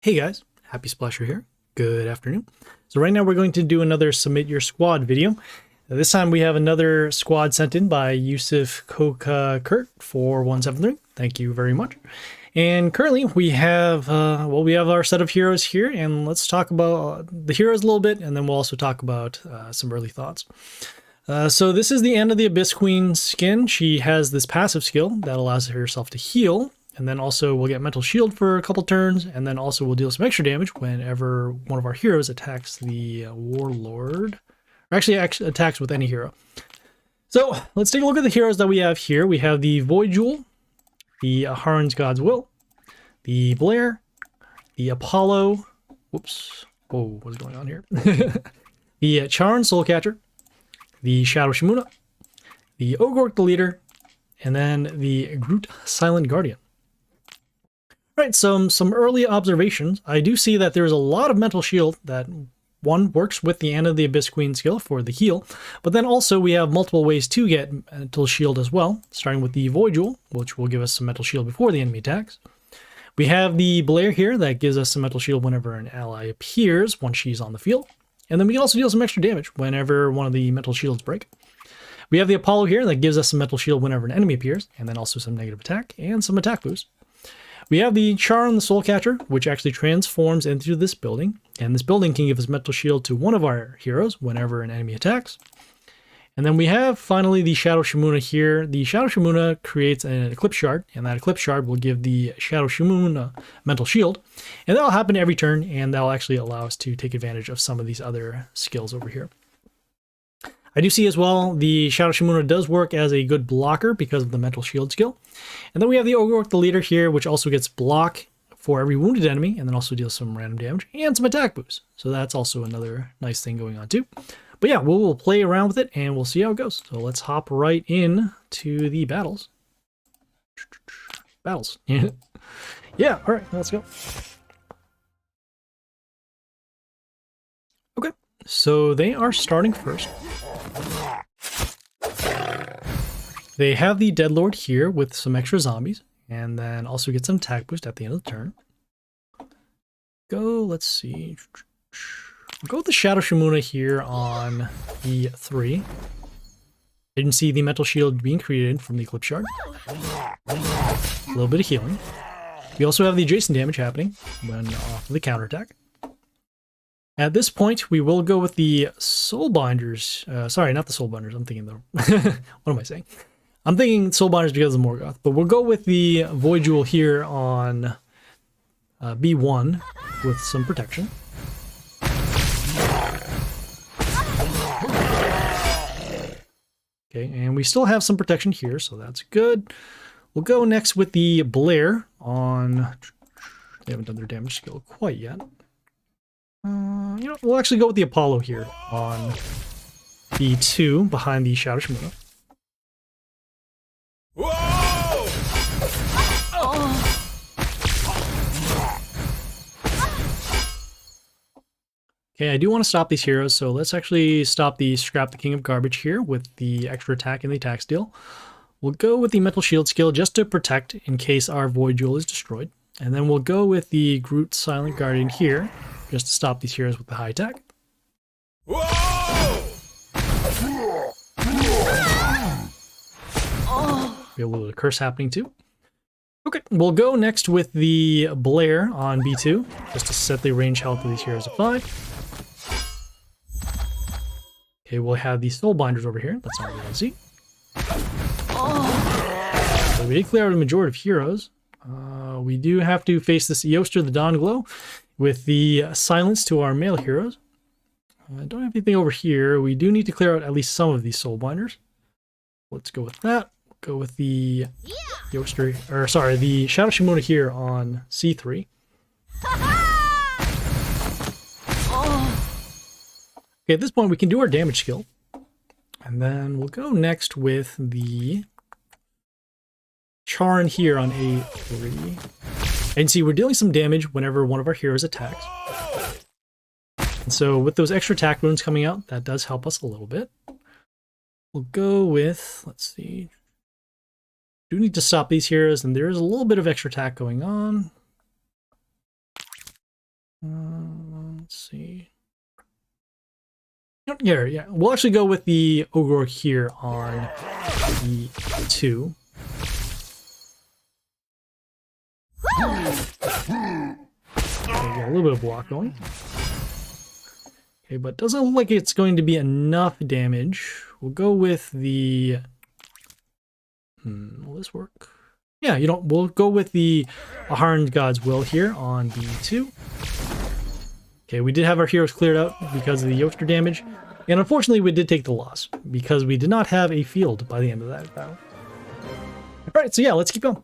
Hey guys, Happy Splasher here. Good afternoon. So right now we're going to do another Submit Your Squad video. This time we have another squad sent in by yusufkocakurt4173. Thank you very much. And currently we have, we have our set of heroes here, and let's talk about the heroes a little bit, and then we'll also talk about some early thoughts. So this is the end of the Abyss Queen skin. She has this passive skill that allows herself to heal. And then also we'll get Mental Shield for a couple turns, and then also we'll deal some extra damage whenever one of our heroes attacks the Warlord, or actually attacks with any hero. So let's take a look at the heroes that we have here. We have the Void Jewel, the Aharon's God's Will, the Blair, the Apollo, whoops, whoa, what's going on here? The Charon Soulcatcher, the Shadow Shimuna, the Ogork the Leader, and then the Groot Silent Guardian. Right, some early observations. I do see that there's a lot of Mental Shield that one works with the end of the Abyss Queen skill for the heal, but then also we have multiple ways to get Mental Shield as well, starting with the Void Jewel, which will give us some Mental Shield before the enemy attacks. We have the Blair here that gives us some Mental Shield whenever an ally appears once she's on the field, and then we can also deal some extra damage whenever one of the Mental Shields break. We have the Apollo here that gives us some Mental Shield whenever an enemy appears, and then also some negative attack and some attack boost. We have the Charon the Soulcatcher, which actually transforms into this building, and this building can give us Mental Shield to one of our heroes whenever an enemy attacks. And then we have finally the Shadow Shimuna here. The Shadow Shimuna creates an Eclipse Shard, and that Eclipse Shard will give the Shadow Shimuna Mental Shield, and that'll happen every turn, and that'll actually allow us to take advantage of some of these other skills over here. I do see as well the Shadow Shimuna does work as a good blocker because of the Mental Shield skill. And then we have the Ogork the Leader here, which also gets block for every wounded enemy, and then also deals some random damage and some attack boost. So that's also another nice thing going on too. But yeah, we'll play around with it and we'll see how it goes. So let's hop right in to the battles. Battles. Yeah, all right, let's go. Okay, so they are starting first. They have the Deadlord here with some extra zombies, and then also get some attack boost at the end of the turn. Let's see. We'll go with the Shadow Shimuna here on E3. You can see the Mental Shield being created from the Eclipse Shard. A little bit of healing. We also have the adjacent damage happening when off of the counterattack. At this point, we will go with the Soulbinders. Sorry, not the Soulbinders. I'm thinking the... what am I saying? I'm thinking Soulbinders because of Morgoth. But we'll go with the Void Jewel here on B1 with some protection. Okay, and we still have some protection here, so that's good. We'll go next with the Blair on... They haven't done their damage skill quite yet. You know, we'll actually go with the Apollo here on B2 behind the Shadow Shimuna. Okay, I do want to stop these heroes, so let's actually stop the Scrap the King of Garbage here with the extra attack and the attack steal. We'll go with the Mental Shield skill just to protect in case our Void Jewel is destroyed. And then we'll go with the Groot Silent Guardian here, just to stop these heroes with the high attack. We have a little bit of curse happening too. Okay, we'll go next with the Blair on B2, just to set the range health of these heroes at 5. Okay, we'll have these Soulbinders over here. That's not what we want to see. So we did clear out a majority of heroes. We do have to face this Eoster the Dawnglow with the silence to our male heroes. I don't have anything over here. We do need to clear out at least some of these Soulbinders. Let's go with that. We'll go with the Eoster, or sorry, the Shadow Shimuna here on C3. Okay, at this point we can do our damage skill. And then we'll go next with the Charon here on A3. And see, we're dealing some damage whenever one of our heroes attacks. And so with those extra attack runes coming out, that does help us a little bit. We'll go with, let's see. Do need to stop these heroes, and there is a little bit of extra attack going on. Let's see. Yeah. We'll actually go with the Ogre here on E2. Okay, got a little bit of block going. Okay, but doesn't look like it's going to be enough damage. We'll go with the... will this work? Yeah, we'll go with the Aharon God's Will here on B2. Okay, we did have our heroes cleared out because of the Yoster damage. And unfortunately, we did take the loss because we did not have a field by the end of that battle. Alright, so yeah, let's keep going.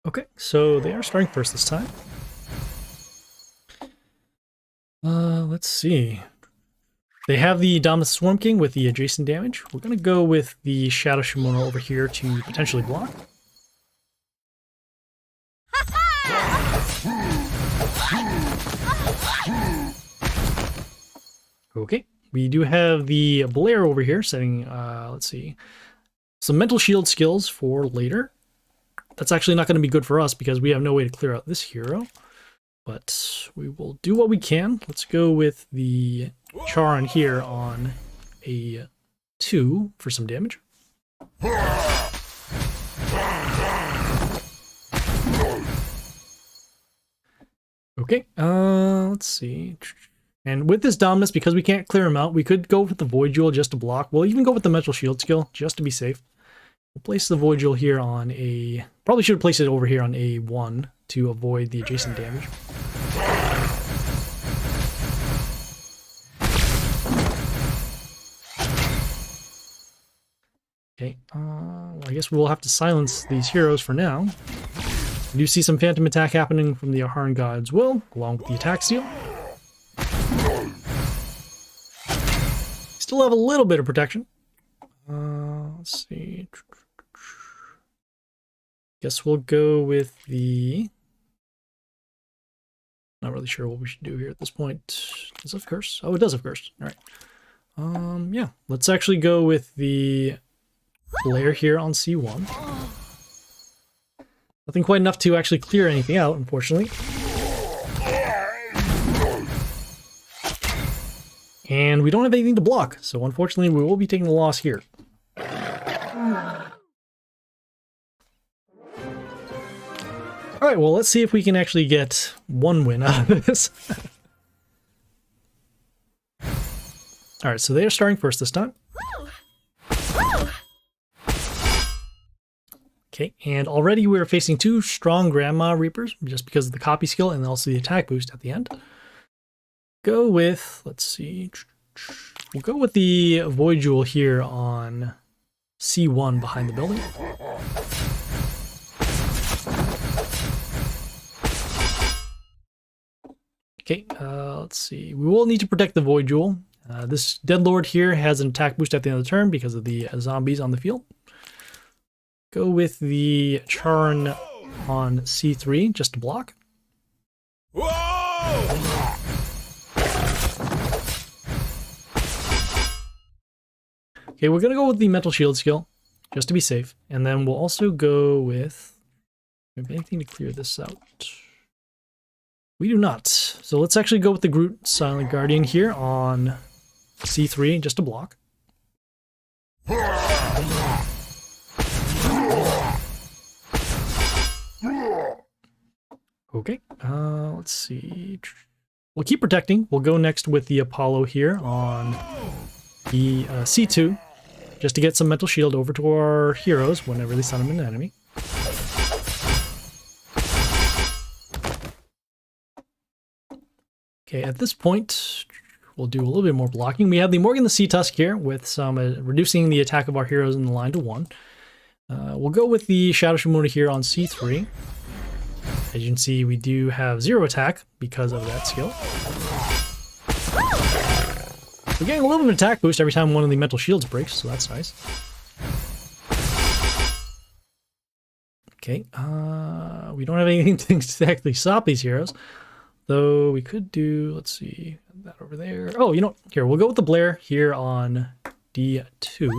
Okay, so they are starting first this time. Let's see. They have the Dominus Swarm King with the adjacent damage. We're going to go with the Shadow Shimono over here to potentially block. Okay, we do have the Blair over here setting, let's see, some mental shield skills for later. That's actually not going to be good for us because we have no way to clear out this hero. But we will do what we can. Let's go with the Charon here on a 2 for some damage. Okay, let's see. And with this Dominus, because we can't clear him out, we could go with the Void Jewel just to block. We'll even go with the Mental Shield skill just to be safe. We'll place the Void Jewel here on a... Probably should have placed it over here on A1 to avoid the adjacent damage. Okay, well, I guess we'll have to silence these heroes for now. We do see some phantom attack happening from the Aharon God's Will, along with the attack seal. Still have a little bit of protection. Let's see. Guess we'll go with the... Not really sure what we should do here at this point. Does it have curse? Oh, it does have curse. All right. Yeah. Let's actually go with the Blair here on C1. Nothing quite enough to actually clear anything out, unfortunately. And we don't have anything to block, so unfortunately we will be taking the loss here. Alright, well, let's see if we can actually get one win out of this. Alright, so they are starting first this time. Okay, and already we're facing 2 strong Grandma Reapers, just because of the copy skill and also the attack boost at the end. Go with, let's see, we'll go with the Void Jewel here on C1 behind the building. Okay, let's see. We will need to protect the Void Jewel. This Dead Lord here has an attack boost at the end of the turn because of the zombies on the field. Go with the Charon on C3 just to block. Whoa! Okay, we're going to go with the Mental Shield skill just to be safe. And then we'll also go with... Do we have anything to clear this out? We do not. So let's actually go with the Groot Silent Guardian here on C3 just to block. Okay, let's see. We'll keep protecting. We'll go next with the Apollo here on the C2, just to get some mental shield over to our heroes whenever they summon an enemy. Okay, at this point, we'll do a little bit more blocking. We have the Morgan the Sea Tusk here with some reducing the attack of our heroes in the line to 1. We'll go with the Shadow Shimono here on C3. As you can see, we do have 0 attack because of that skill. We're getting a little bit of attack boost every time one of the mental shields breaks, so that's nice. Okay, we don't have anything to exactly stop these heroes. Though we could do, let's see, that over there. Oh, you know, here, we'll go with the Blair here on D2.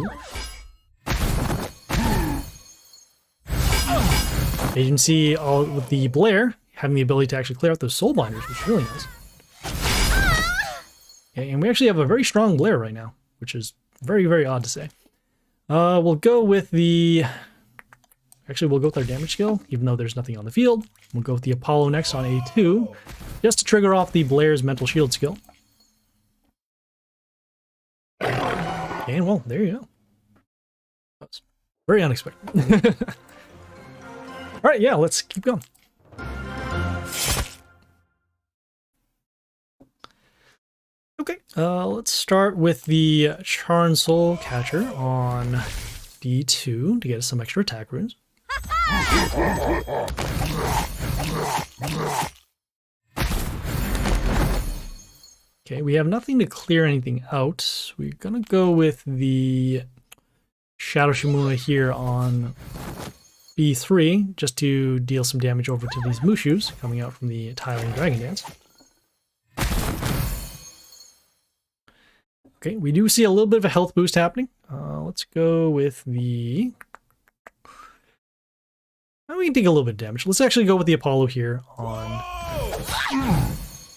As you can see, all with the Blair having the ability to actually clear out those soul binders, which is really nice. Okay, and we actually have a very strong Blair right now, which is very, very odd to say. We'll go with the... Actually, we'll go with our damage skill, even though there's nothing on the field. We'll go with the Apollo next on A2, just to trigger off the Blair's mental shield skill. And, well, there you go. That's very unexpected. Alright, yeah, let's keep going. Okay, let's start with the Charn Soul Catcher on D2 to get us some extra attack runes. Okay, we have nothing to clear anything out. We're gonna go with the Shadow Shimuna here on B3 just to deal some damage over to these Mushus coming out from the Tiling Dragon Dance. Okay, we do see a little bit of a health boost happening. Let's go with the... We can take a little bit of damage. Let's actually go with the Apollo here on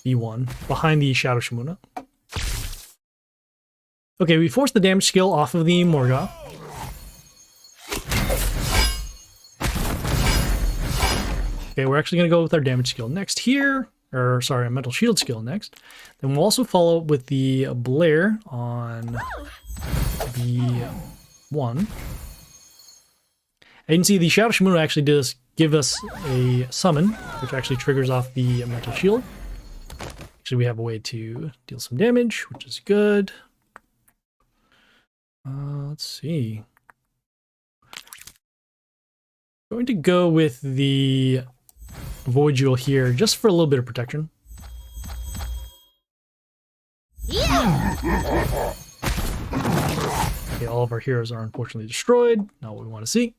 B1, behind the Shadow Shimuna. Okay, we forced the damage skill off of the Morgoth. Okay, we're actually going to go with our damage skill next here. Or, sorry, a mental shield skill next. Then we'll also follow up with the Blair on B1. And you can see the Shadow Shimuna actually does give us a summon, which actually triggers off the mental shield. Actually, we have a way to deal some damage, which is good. Let's see. I'm going to go with the Void Jewel here, just for a little bit of protection. Yeah. Okay, all of our heroes are unfortunately destroyed. Not what we want to see.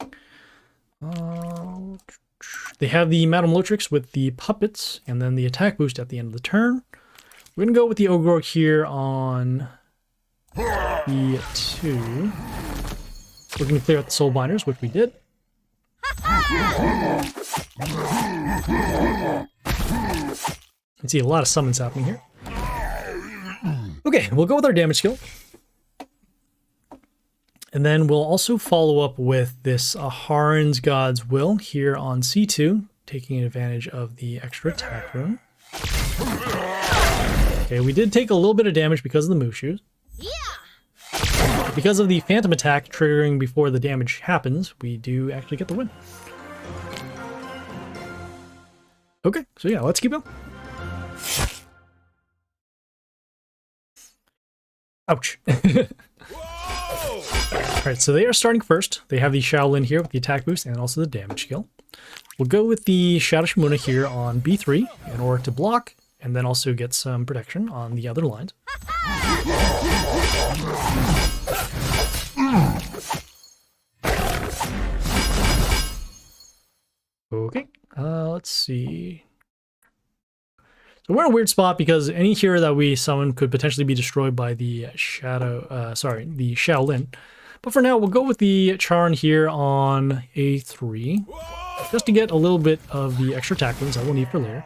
They have the Madame Lotrix with the puppets, and then the attack boost at the end of the turn. We're going to go with the Ogre here on B2. Looking to clear out the Soul Binders, which we did. You can see a lot of summons happening here. Okay, we'll go with our damage skill. And then we'll also follow up with this Aharon's God's Will here on C2, taking advantage of the extra attack rune. Okay, we did take a little bit of damage because of the Mushus. Because of the Phantom attack triggering before the damage happens, we do actually get the win. Okay, so yeah, let's keep going. Ouch. Alright, so they are starting first. They have the Shaolin here with the attack boost and also the damage skill. We'll go with the Shadow Shimuna here on B3 in order to block and then also get some protection on the other lines. Okay, let's see. So we're in a weird spot because any hero that we summon could potentially be destroyed by the the Shaolin. But for now, we'll go with the Charn here on A3, just to get a little bit of the extra attack runes I will need for later.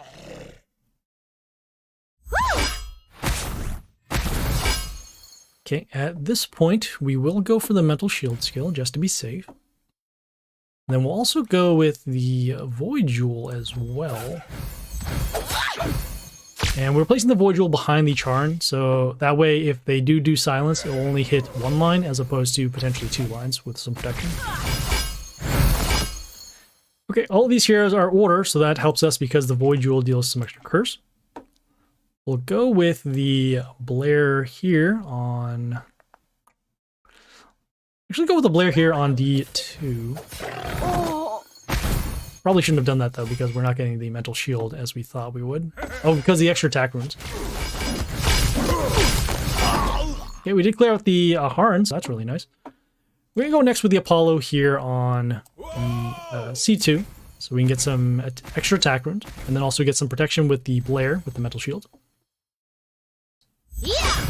Okay, at this point, we will go for the Mental Shield skill, just to be safe. Then we'll also go with the Void Jewel as well. And we're placing the Void Jewel behind the Charn, so that way if they do silence, it will only hit one line as opposed to potentially two lines with some protection. Okay, all of these heroes are order, so that helps us because the Void Jewel deals some extra curse. We'll go with the Blair here on... Actually, go with the Blair here on D2. Probably shouldn't have done that, though, because we're not getting the Mental Shield as we thought we would. Oh, because the extra attack runes. Okay, we did clear out the Aharons, so that's really nice. We're going to go next with the Apollo here on the C2, so we can get some extra attack runes, and then also get some protection with the Blair with the Mental Shield. Yeah.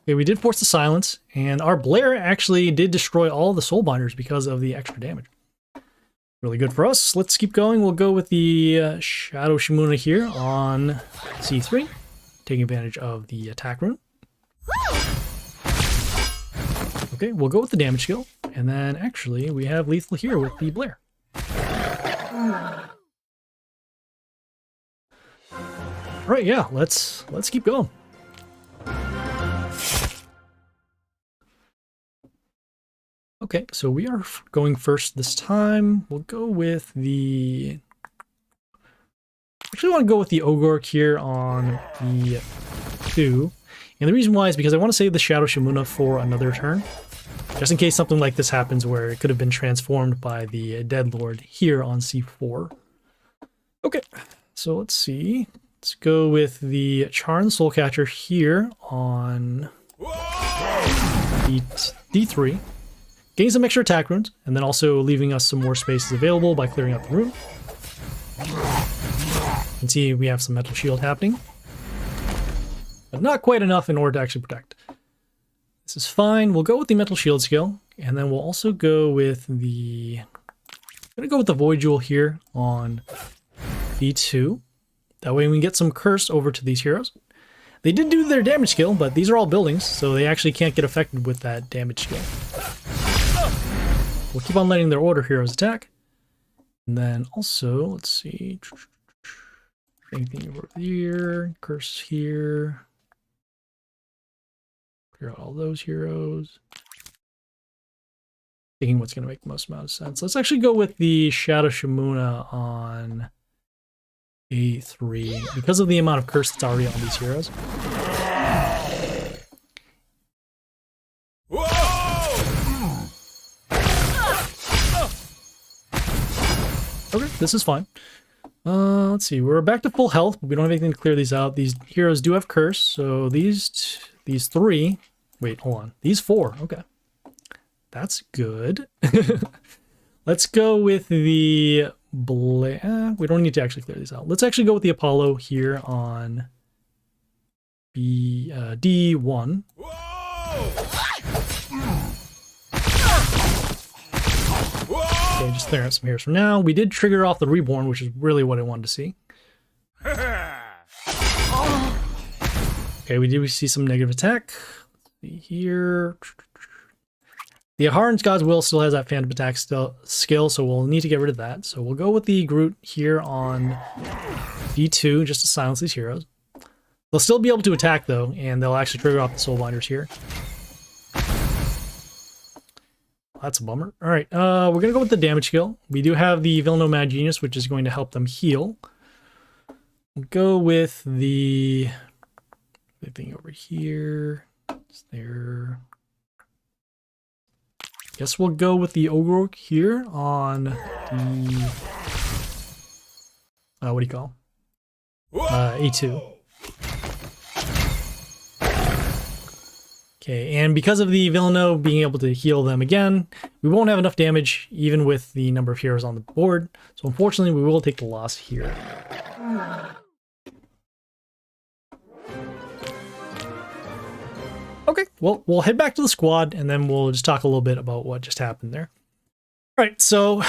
Okay, we did force the silence, and our Blair actually did destroy all the Soul Binders because of the extra damage. Really good for us. Let's keep going. We'll go with the Shadow Shimuna here on C3, taking advantage of the attack rune. Okay, we'll go with the damage skill, and then actually we have lethal here with the Blair. Right, yeah, let's keep going. Okay, so we are going first this time. We'll go with the... Actually, I want to go with the Ogork here on the 2. And the reason why is because I want to save the Shadow Shimuna for another turn. Just in case something like this happens where it could have been transformed by the Dead Lord here on C4. Okay, so let's see. Let's go with the Charn Soulcatcher here on D3. Gain some extra attack runes, and then also leaving us some more spaces available by clearing out the room. You can see we have some metal shield happening, but not quite enough in order to actually protect. This is fine. We'll go with the metal shield skill, and then we'll also go with the... I'm gonna go with the Void Jewel here on B2. That way we can get some curse over to these heroes. They did do their damage skill, but these are all buildings, so they actually can't get affected with that damage skill. We'll keep on letting their order heroes attack. And then also, let's see. Anything over here. Curse here. Clear out all those heroes. Thinking what's going to make the most amount of sense. Let's actually go with the Shadow Shimuna on A3. Because of the amount of curse that's already on these heroes. Okay, this is fine. Let's see. We're back to full health, but we don't have anything to clear these out. These heroes do have curse, so these 3... Wait, hold on. These 4. Okay. That's good. Let's go with the... we don't need to actually clear these out. Let's actually go with the Apollo here on D1. Okay, just clear out some heroes from now. We did trigger off the Reborn, which is really what I wanted to see. Okay, we do see some negative attack. Let's see here. The Aharon's God's Will still has that Phantom Attack skill, so we'll need to get rid of that. So we'll go with the Groot here on D2 just to silence these heroes. They'll still be able to attack, though, and they'll actually trigger off the Soulbinders here. That's a bummer. All right, we're going to go with the damage skill. We do have the Villaino Mad Genius, which is going to help them heal. We'll go with the thing over here. It's there. Guess we'll go with the Ogork here on the... what do you call? A2. Okay, and because of the Villaino being able to heal them again, we won't have enough damage even with the number of heroes on the board. So unfortunately, we will take the loss here. Okay, well, we'll head back to the squad and then we'll just talk a little bit about what just happened there. All right, so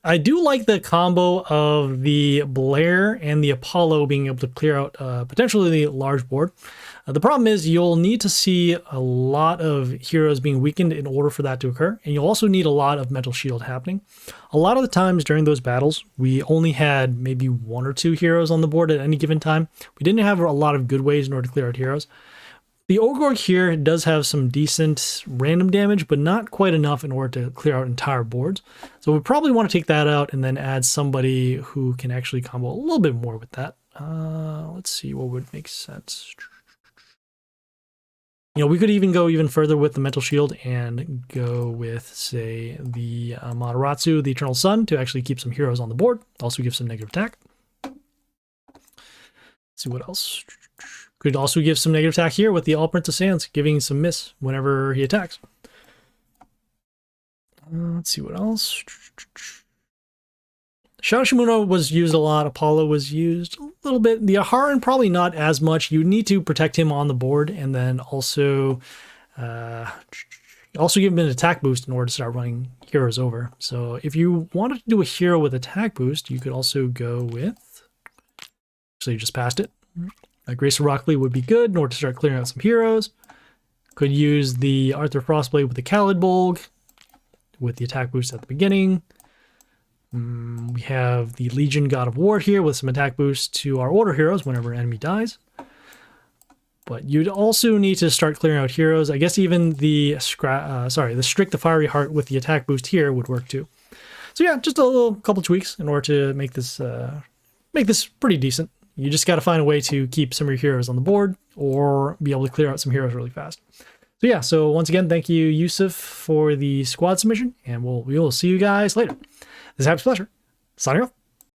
I do like the combo of the Blair and the Apollo being able to clear out potentially the large board. The problem is you'll need to see a lot of heroes being weakened in order for that to occur, and you'll also need a lot of mental shield happening. A lot of the times during those battles, we only had maybe 1 or 2 heroes on the board at any given time. We didn't have a lot of good ways in order to clear out heroes. The Ogork here does have some decent random damage, but not quite enough in order to clear out entire boards. So we probably want to take that out and then add somebody who can actually combo a little bit more with that. Let's see what would make sense. You know, we could even go even further with the Mental Shield and go with, say, the Mataratsu, the Eternal Sun, to actually keep some heroes on the board. Also give some negative attack. Let's see what else. Could also give some negative attack here with the All Prince of Sands, giving some miss whenever he attacks. Let's see what else. Shadow Shimuna was used a lot. Apollo was used a little bit. The Aharon probably not as much. You need to protect him on the board, and then also Also give them an attack boost in order to start running heroes over. So if you wanted to do a hero with attack boost, you could also go with, so you just passed it. Grace of Rockley would be good in order to start clearing out some heroes. Could use the Arthur Frostblade with the Khalid Bolg with the attack boost at the beginning. We have the Legion God of War here with some attack boost to our order heroes whenever an enemy dies. But you'd also need to start clearing out heroes. I guess even the Strict the Fiery Heart with the attack boost here would work too. So yeah, just a little couple tweaks in order to make this pretty decent. You just got to find a way to keep some of your heroes on the board or be able to clear out some heroes really fast. So yeah, so once again, thank you, Yusuf, for the squad submission, and we will see you guys later. This is Happy Pleasure. Signing off.